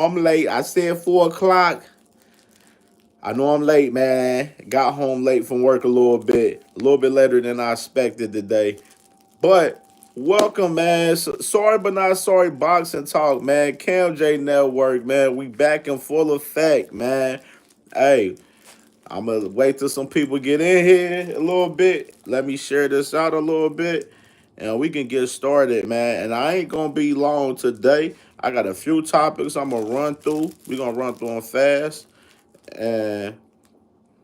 I'm late. I said 4 o'clock. I know I'm late, man. Got home late from work a little bit later than I expected today. But welcome, man. Sorry but not sorry. Boxing talk, man. Cam J Network, man. We back in full effect, man. Hey, I'm gonna wait till some people get in here a little bit. Let me share this out a little bit, and we can get started, man. And I ain't gonna be long today. I got a few topics I'm gonna run through. We gonna run through them fast, and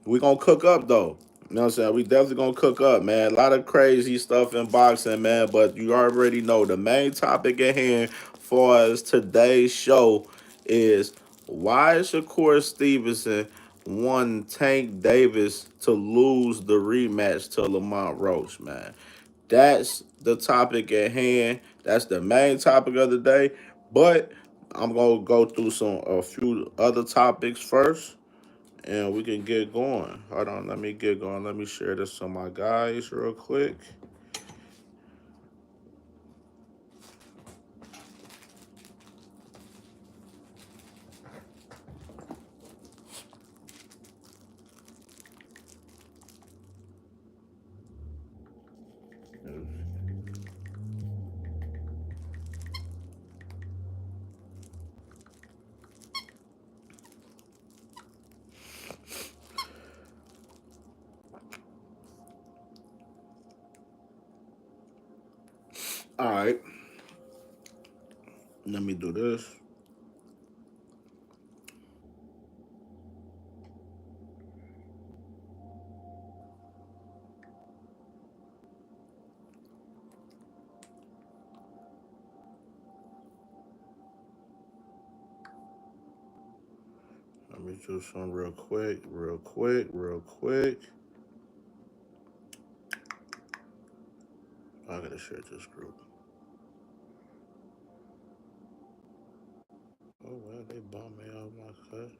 we gonna cook up though. You know what I'm saying? We definitely gonna cook up, man. A lot of crazy stuff in boxing, man. But you already know the main topic at hand for us today's show is why Shakur Stevenson won Tank Davis to lose the rematch to Lamont Roach, man. That's the topic at hand. That's the main topic of the day. But I'm gonna go through a few other topics first and we can get going. Hold on, let me get going. Let me share this to my guys real quick. All right, let me do this. Let me do some real quick, real quick, real quick. I gotta share this group. Oh well, they bought me out my cut.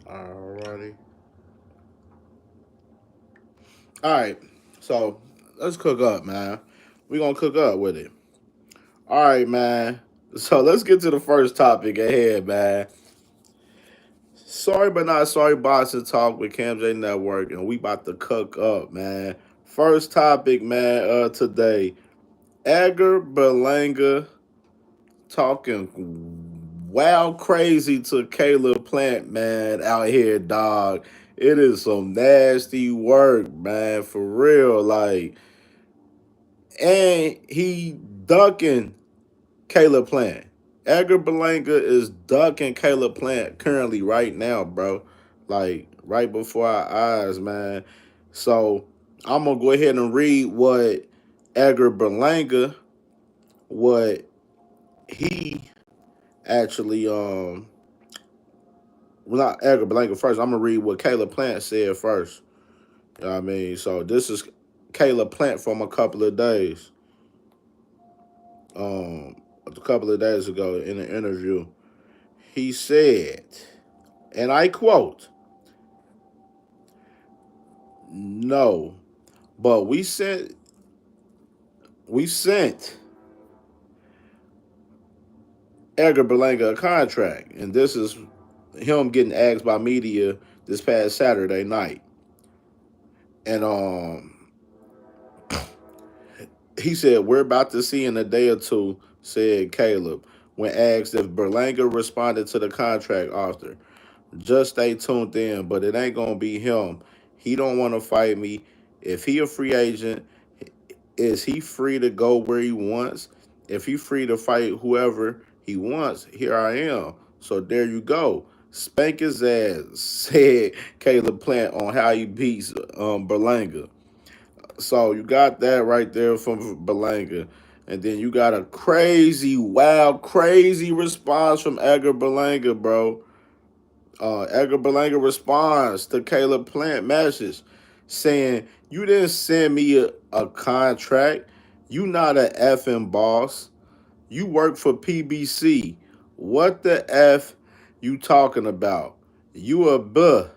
Alrighty. All right, so let's cook up, man. We gonna cook up with it. All right, man. So let's get to the first topic ahead, man. Sorry but not sorry boxing talk with Cam J Network, and we about to cook up, man. First topic, man, today. Edgar Berlanga talking wild crazy to Caleb Plant, man, out here, dog. It is some nasty work, man, for real. Like, and he ducking Caleb Plant. Edgar Berlanga is ducking Caleb Plant currently right now, bro. Like right before our eyes, man. So I'm gonna go ahead and read what Edgar Berlanga, what he actually well not Edgar Berlanga first. I'm gonna read what Caleb Plant said first. You know what I mean? So this is Caleb Plant from a couple of days. Um a couple of days ago in an interview. He said, and I quote, no, but we sent Edgar Berlanga a contract, and this is him getting asked by media this past Saturday night, and he said we're about to see in a day or two, said Caleb when asked if Berlanga responded to the contract offer. Just stay tuned in, but it ain't gonna be him. He don't want to fight me. If he a free agent, is he free to go where he wants? If he free to fight whoever he wants, here I am. So there you go. Spank his ass, said Caleb Plant on how he beats Berlanga. So you got that right there from Berlanga. And then you got a crazy, wild, crazy response from Edgar Berlanga, bro. Edgar Berlanga responds to Caleb Plant message saying, you didn't send me a contract. You not a effing boss. You work for PBC. What the F you talking about? You a buh.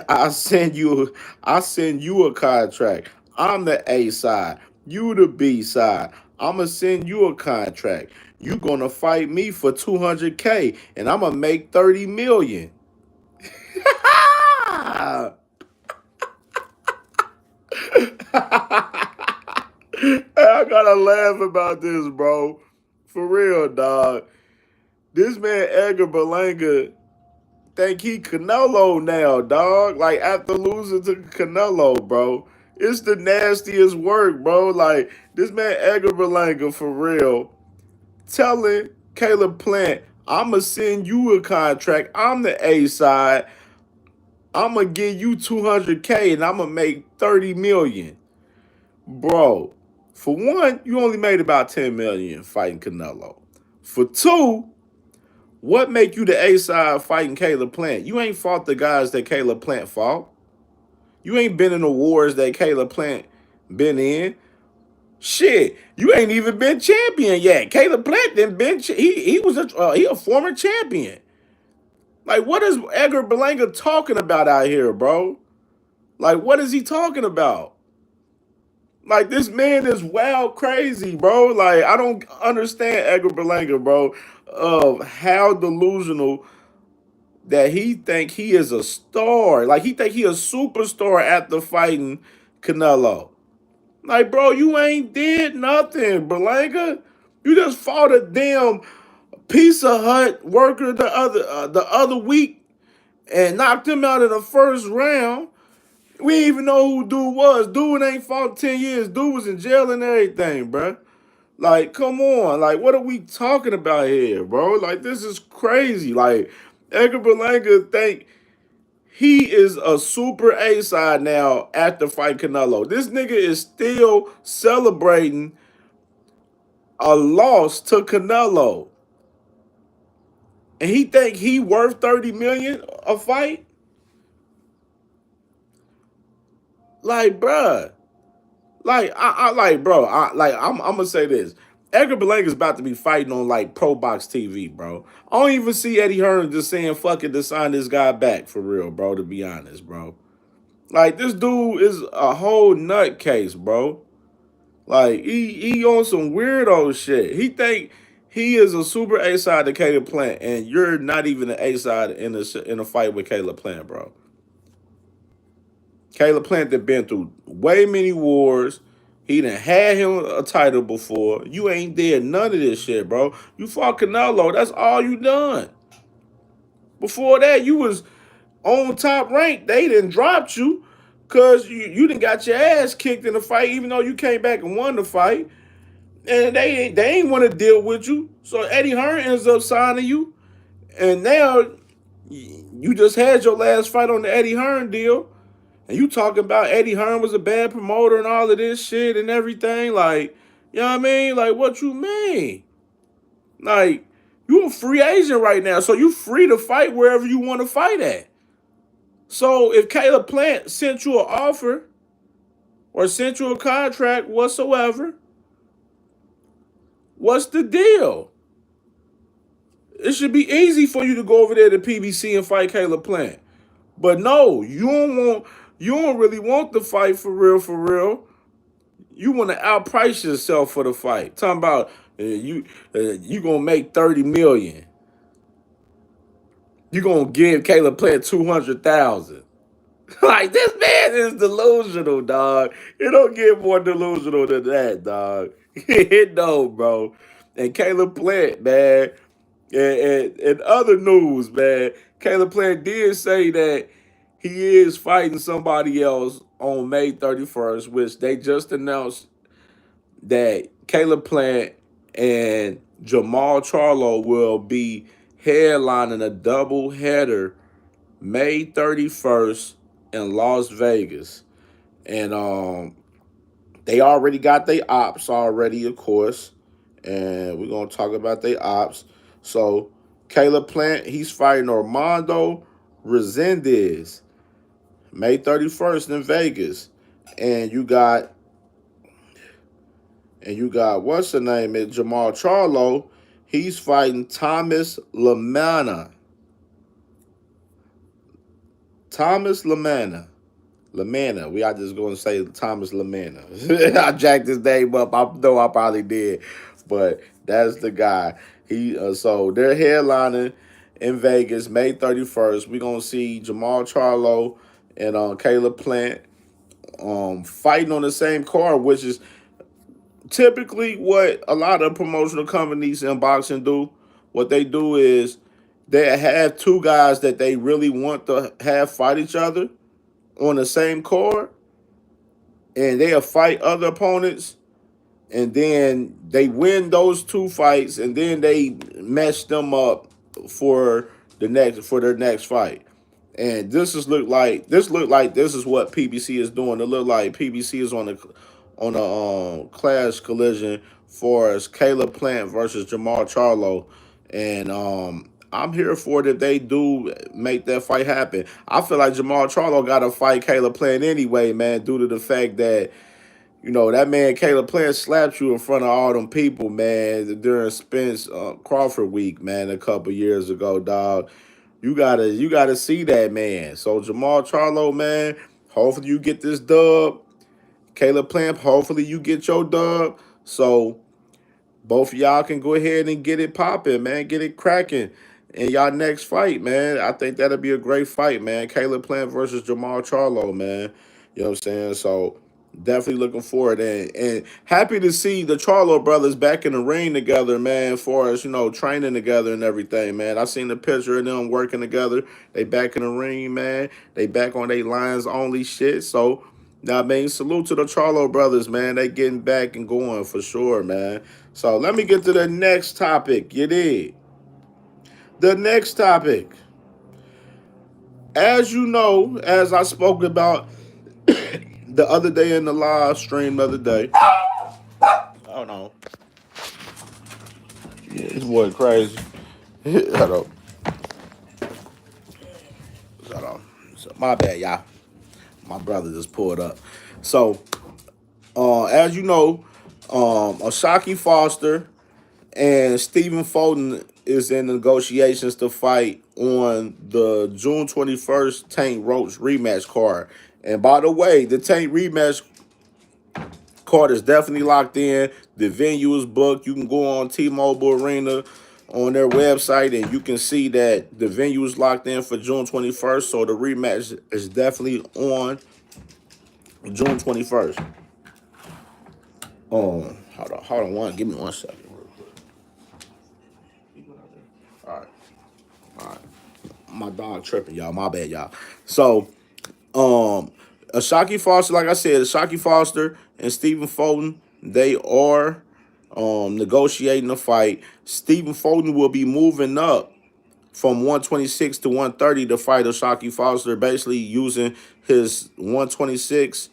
I send you a contract. I'm the A side. You the B side. I'ma send you a contract. You gonna fight me for 200K and I'ma make 30 million. I gotta laugh about this, bro. For real, dog. This man Edgar Berlanga think he Canelo now, dog. Like after losing to Canelo, bro. It's the nastiest work, bro. Like this man Edgar Berlanga for real telling Caleb Plant, I'ma send you a contract. I'm the A side. I'ma give you 200K and I'ma make 30 million. Bro, for one, you only made about 10 million fighting Canelo. For two, what make you the A side fighting Caleb Plant? You ain't fought the guys that Caleb Plant fought. You ain't been in the wars that Caleb Plant been in. Shit, you ain't even been champion yet. Caleb Plant didn't been. He a former champion. Like what is Edgar Berlanga talking about out here, bro? Like what is he talking about? Like this man is wild crazy, bro. Like I don't understand Edgar Berlanga, bro, of how delusional that he think he is a star. Like he think he a superstar after fighting Canelo. Like, bro, you ain't did nothing, Berlanga. You just fought a damn Pizza Hut worker the other week and knocked him out in the first round. We didn't even know who dude was. Dude ain't fought 10 years. Dude was in jail and everything, bro. Like, come on. Like, what are we talking about here, bro? Like, this is crazy. Like, Edgar Berlanga think he is a super A side now after fight Canelo. This nigga is still celebrating a loss to Canelo. And he think he worth 30 million a fight? Like, bruh. I'm gonna say this. Edgar Berlanga is about to be fighting on like Pro Box TV, bro. I don't even see Eddie Hearn just saying fuck it to sign this guy back for real, bro, to be honest, bro. Like this dude is a whole nutcase, bro. Like he on some weirdo shit. He think he is a super A side to Caleb Plant, and you're not even an A side in a fight with Caleb Plant, bro. Caleb Plant that been through way many wars. He done had him a title before. You ain't did none of this shit, bro. You fought Canelo. That's all you done. Before that, you was on top rank. They didn't dropped you because you didn't got your ass kicked in the fight, even though you came back and won the fight. And they ain't want to deal with you. So Eddie Hearn ends up signing you. And now you just had your last fight on the Eddie Hearn deal. And you talking about Eddie Hearn was a bad promoter and all of this shit and everything. Like, you know what I mean? Like, what you mean? Like, you a free agent right now. So you free to fight wherever you want to fight at. So if Caleb Plant sent you an offer or sent you a contract whatsoever, what's the deal? It should be easy for you to go over there to PBC and fight Caleb Plant. But no, you don't really want the fight for real, for real. You want to outprice yourself for the fight. Talking about you gonna make 30 million. You gonna give Caleb Plant 200,000. Like this man is delusional, dog. It don't get more delusional than that, dog. It don't, bro. And Caleb Plant, man. And other news, man. Caleb Plant did say that he is fighting somebody else on May 31st, which they just announced that Caleb Plant and Jamal Charlo will be headlining a double header May 31st in Las Vegas. And they already got their ops already, of course. And we're going to talk about their ops. So Caleb Plant, he's fighting Armando Resendez May 31st in Vegas. And you got what's the name? It's Jamal Charlo. He's fighting Thomas LaManna Thomas Lamana. Lamana. We are just going to say Thomas Lamana. I jacked his name up. I know I probably did, but that's the guy. So they're headlining in Vegas May 31st. We're gonna see Jamal Charlo and Caleb Plant fighting on the same card, which is typically what a lot of promotional companies in boxing do. What they do is they have two guys that they really want to have fight each other on the same card, and they'll fight other opponents, and then they win those two fights, and then they match them up for their next fight. And this is what PBC is doing. It look like PBC is on a clash collision for us, Caleb Plant versus Jamal Charlo, and I'm here for it if they do make that fight happen. I feel like Jamal Charlo got to fight Caleb Plant anyway, man, due to the fact that that man Caleb Plant slapped you in front of all them people, man, during Spence Crawford week, man, a couple years ago, dog. You gotta see that, man. So Jamal Charlo, man, hopefully you get this dub. Caleb Plant, hopefully you get your dub. So both of y'all can go ahead and get it popping, man. Get it cracking in y'all next fight, man. I think that'll be a great fight, man. Caleb Plant versus Jamal Charlo, man. You know what I'm saying? So definitely looking forward and happy to see the Charlo brothers back in the ring together, man, for us, training together and everything, man. I seen the picture of them working together. They back in the ring, man. They back on their lines only shit. So I mean, salute to the Charlo brothers, man. They getting back and going for sure, man. So let me get to the next topic. You did. The next topic. As you know, as I spoke about the other day in the live stream the other day. Hold on. Yeah, this boy crazy. Hold on. Hold on. So, my bad, y'all. My brother just pulled up. So, as you know, Ashaki Foster and Stephen Fulton is in negotiations to fight on the June 21st Tank Roach rematch card. And by the way, the Tank rematch card is definitely locked in. The venue is booked. You can go on T-Mobile Arena on their website and you can see that the venue is locked in for June 21st. So the rematch is definitely on June 21st. Hold on, give me 1 second. All right. My dog tripping, y'all. My bad, y'all. So, Ashaki Foster, like I said, Ashaki Foster and Stephen Fulton, they are negotiating a fight. Stephen Fulton will be moving up from 126 to 130 to fight Ashaki Foster, basically using his 126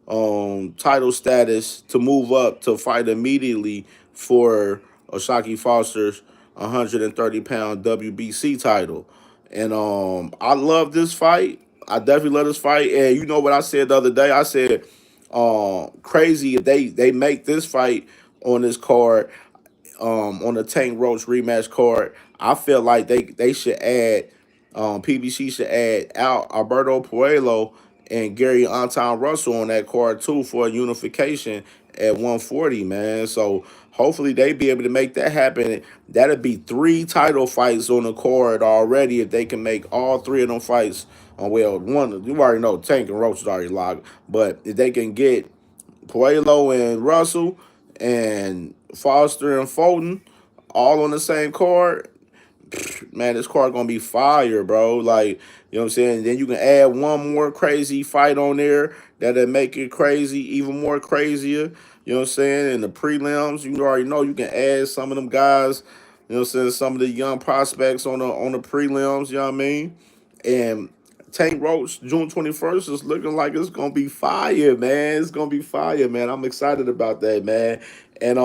title status to move up to fight immediately for Ashaki Foster's 130-pound WBC title. And I love this fight. I definitely love this fight. And you know what I said the other day? I said, crazy if they make this fight on this card, on the Tank Roach rematch card. I feel like they should add, PBC should add Alberto Puello and Gary Anton Russell on that card too for a unification at 140, man. So hopefully they be able to make that happen. That'd be 3 title fights on the card already if they can make all 3 of them fights. Well, one you already know Tank and Roach is already locked, but if they can get Puello and Russell and Foster and Fulton all on the same card, man, this card gonna be fire, bro. Like, you know what I'm saying? Then you can add one more crazy fight on there that'll make it crazy, even more crazier. You know what I'm saying? In the prelims, you already know you can add some of them guys, you know what I'm saying, some of the young prospects on the prelims, you know what I mean? And Tank Roach, June 21st, is looking like it's gonna be fire, man. It's gonna be fire, man. I'm excited about that, man. And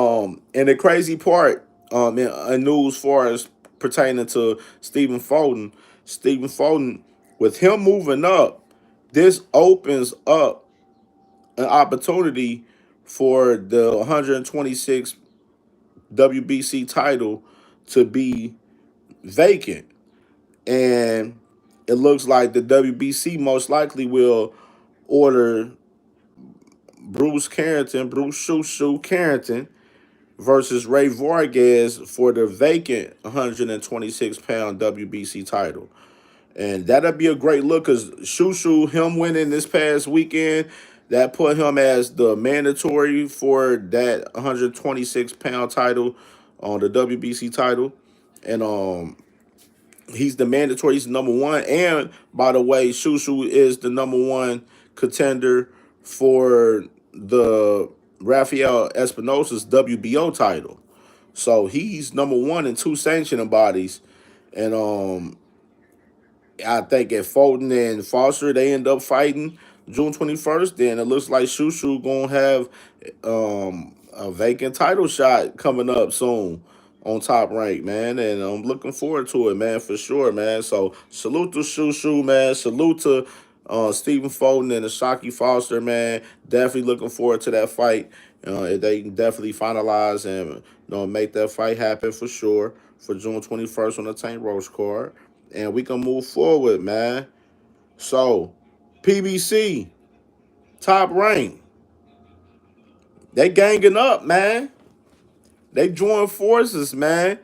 the crazy part, in news far as pertaining to Stephen Fulton, with him moving up, this opens up an opportunity for the 126 WBC title to be vacant. And it looks like the WBC most likely will order Bruce Shoo Shoo Carrington versus Ray Vargas for the vacant 126-pound WBC title. And that'll be a great look because Shushu, him winning this past weekend, that put him as the mandatory for that 126-pound title on the WBC title. And he's the mandatory, he's the number one. And by the way, Shushu is the number one contender for the Rafael Espinosa's WBO title. So he's number one in two sanctioning bodies. And I think if Fulton and Foster they end up fighting June 21st, then it looks like Shushu gonna have a vacant title shot coming up soon on Top Rank, man. And I'm looking forward to it, man, for sure, man. So salute to Shushu, man. Salute to Stephen Fulton and Ashaki Foster, man. Definitely looking forward to that fight. If they can definitely finalize and make that fight happen for sure for June 21st on the Tank Roach card. And we can move forward, man. So, PBC, Top Rank, they ganging up, man. They joined forces, man.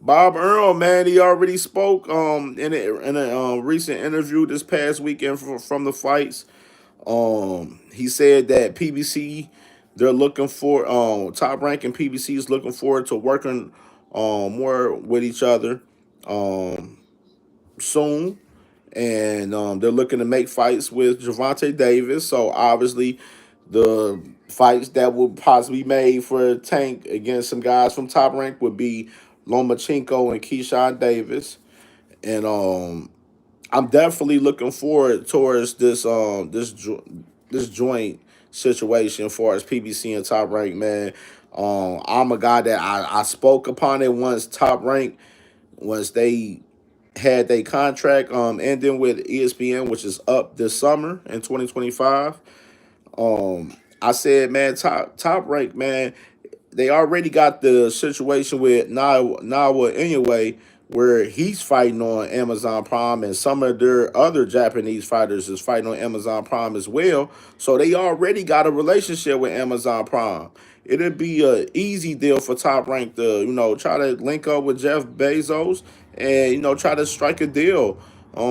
Bob Earl, man, he already spoke in a recent interview this past weekend from the fights. He said that PBC, they're looking for Top Rank and PBC is looking forward to working more with each other soon. And they're looking to make fights with Gervonta Davis. So obviously the fights that would possibly be made for Tank against some guys from Top Rank would be Lomachenko and Keyshawn Davis. And I'm definitely looking forward towards this joint situation as far as PBC and Top Rank, man. I'm a guy that I spoke upon it once they had their contract ending with ESPN, which is up this summer in 2025. I said, man, top Rank, man, they already got the situation with Nawa anyway, where he's fighting on Amazon Prime, and some of their other Japanese fighters is fighting on Amazon Prime as well. So they already got a relationship with Amazon Prime. It'd be a easy deal for Top Rank to, try to link up with Jeff Bezos and, try to strike a deal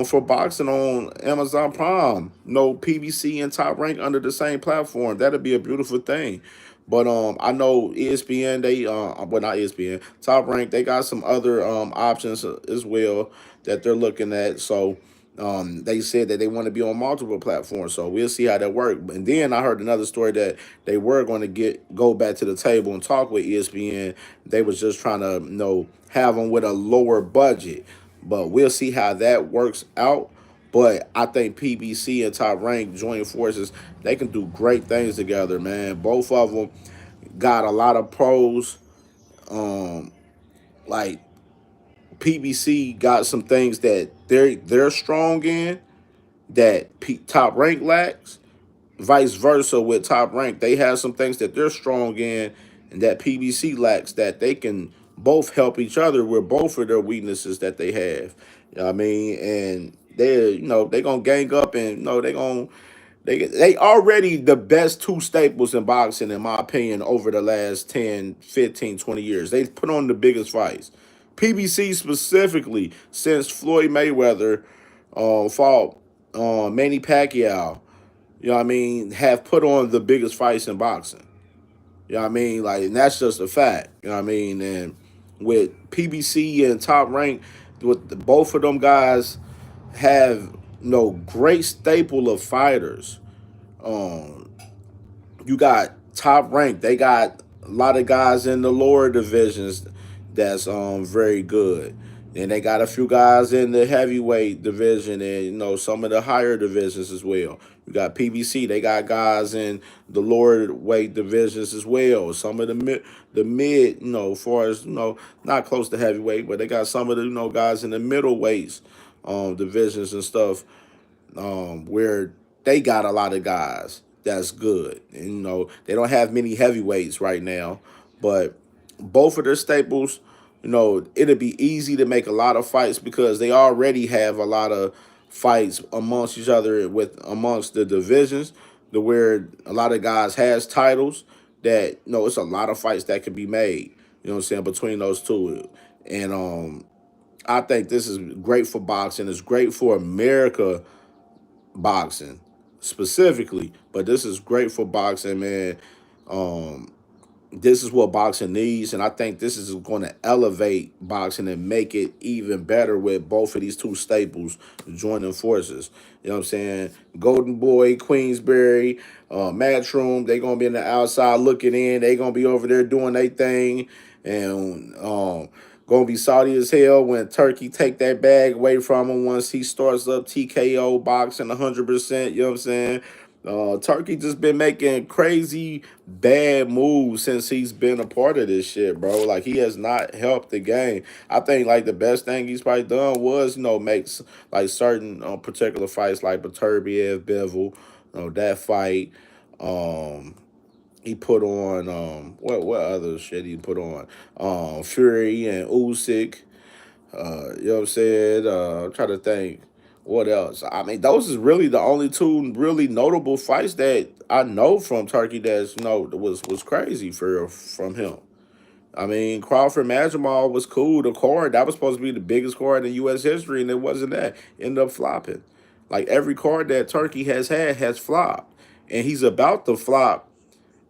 for boxing on Amazon Prime. PBC and Top Rank under the same platform. That'd be a beautiful thing. But I know ESPN, not ESPN, Top Rank, they got some other options as well that they're looking at. So they said that they want to be on multiple platforms. So we'll see how that works. And then I heard another story that they were going to go back to the table and talk with ESPN. They was just trying to, have them with a lower budget. But we'll see how that works out. But I think PBC and Top Rank joining forces, they can do great things together, man. Both of them got a lot of pros. Like PBC got some things that they're strong in that Top Rank lacks. Vice versa with Top Rank, they have some things that they're strong in and that PBC lacks that they can both help each other with both of their weaknesses that they have. You know what I mean? And they gonna gang up and they already the best two staples in boxing, in my opinion, over the last 10, 15, 20 years. They put on the biggest fights. PBC specifically, since Floyd Mayweather fought Manny Pacquiao, have put on the biggest fights in boxing. You know what I mean? Like, and that's just a fact. You know what I mean? And with PBC and Top Rank, both of them guys have great staple of fighters. You got Top Rank. They got a lot of guys in the lower divisions that's very good. And they got a few guys in the heavyweight division and some of the higher divisions as well. You got PBC. They got guys in the lower weight divisions as well. Some of the mid, as far as not close to heavyweight, but they got some of the guys in the middle weights divisions and stuff where they got a lot of guys that's good. And, they don't have many heavyweights right now, but both of their staples, it'll be easy to make a lot of fights because they already have a lot of fights amongst each other with amongst the divisions, to where a lot of guys has titles. That it's a lot of fights that could be made. You know what I'm saying, between those two, and I think this is great for boxing. It's great for America boxing specifically, but this is great for boxing, man. Um, this is what boxing needs, and I think this is going to elevate boxing and make it even better with both of these two staples joining forces. You know what I'm saying? Golden Boy, Queensberry, Matchroom, they gonna be in the outside looking in. They gonna be over there doing their thing, and gonna be salty as hell when Turkey take that bag away from him once he starts up TKO boxing 100%. You know what I'm saying? Turkey just been making crazy bad moves since he's been a part of this shit, bro. Like, he has not helped the game. I think like the best thing he's probably done was make like certain particular fights like Beterbiev, Bivol, that fight. Um, he put on what other shit he put on? Fury and Usyk. You know what I'm saying? I'm trying to think what else. I mean, those is really the only two really notable fights that I know from Turkey that's was crazy from him. I mean, Crawford Masvidal was cool. The card that was supposed to be the biggest card in U.S. history, and it wasn't that. Ended up flopping. Like, every card that Turkey has had has flopped, and he's about to flop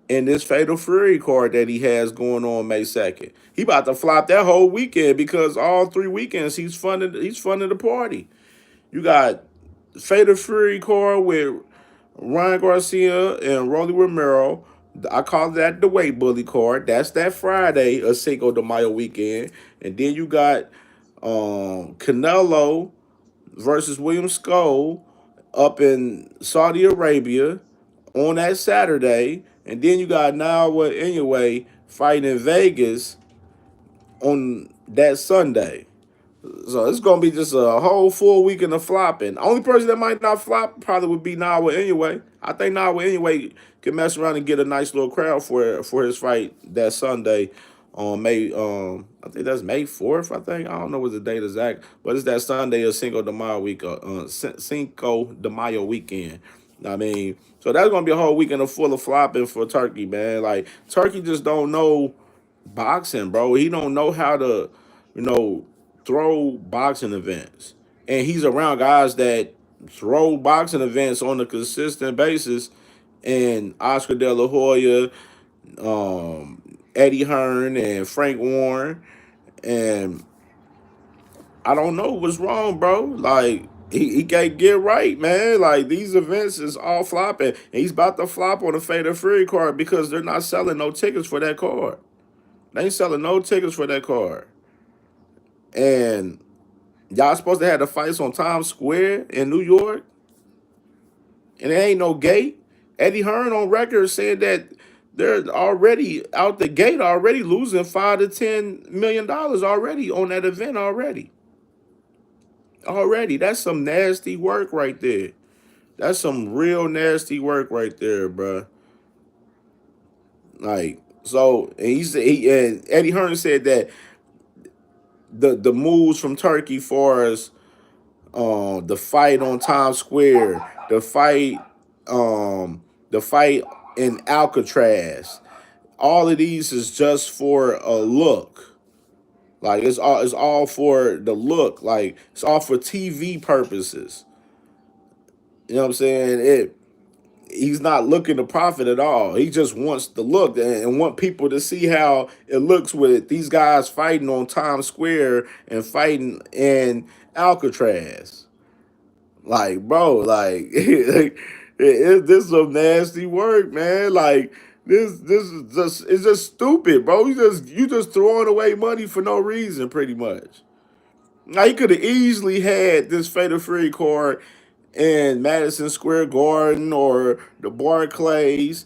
in this Fatal Fury card that he has going on May 2nd. He about to flop that whole weekend because all 3 weekends he's funding the party. You got Fatal Fury card with Ryan Garcia and Rolly Romero. I call that the weight bully card. That's that Friday, a Cinco de Mayo weekend. And then you got Canelo versus William Skull up in Saudi Arabia on that Saturday. And then you got Nawa anyway fighting in Vegas on that Sunday. So it's gonna be just a whole full weekend of flopping. Only person that might not flop probably would be Nawa anyway. I think Nawa anyway can mess around and get a nice little crowd for his fight that Sunday on May. I think that's May 4th. I think I don't know what the date is exact, but it's that Sunday of Cinco de Mayo week. Cinco de Mayo weekend. I mean, so that's gonna be a whole weekend of full of flopping for Turkey, man. Like, Turkey just don't know boxing, bro. He don't know how to, you know, throw boxing events. And he's around guys that throw boxing events on a consistent basis. And Oscar De La Hoya, Eddie Hearn, and Frank Warren. And I don't know what's wrong, bro. Like, he can't get right, man. Like, these events is all flopping. And he's about to flop on the Fatal Fury card because they're not selling no tickets for that card. They ain't selling no tickets for that card. And y'all supposed to have the fights on Times Square in New York, and there ain't no gate. Eddie Hearn on record said that they're already out the gate, already losing $5 to $10 million already on that event already. Already, that's some nasty work right there. That's some real nasty work right there, bruh. Like, so, and and Eddie Hearn said that the moves from Turkey for us, the fight on Times Square, the fight in Alcatraz. All of these is just for a look. Like, it's all for the look. Like, it's all for TV purposes. You know what I'm saying? He's not looking to profit at all. He just wants to look and want people to see how it looks with these guys fighting on Times Square and fighting in Alcatraz. Like, bro, like, this some nasty work, man. Like, this is just it's just stupid, bro. You just throwing away money for no reason, pretty much. Now, he could have easily had this Fatal Fury card in Madison Square Garden or the Barclays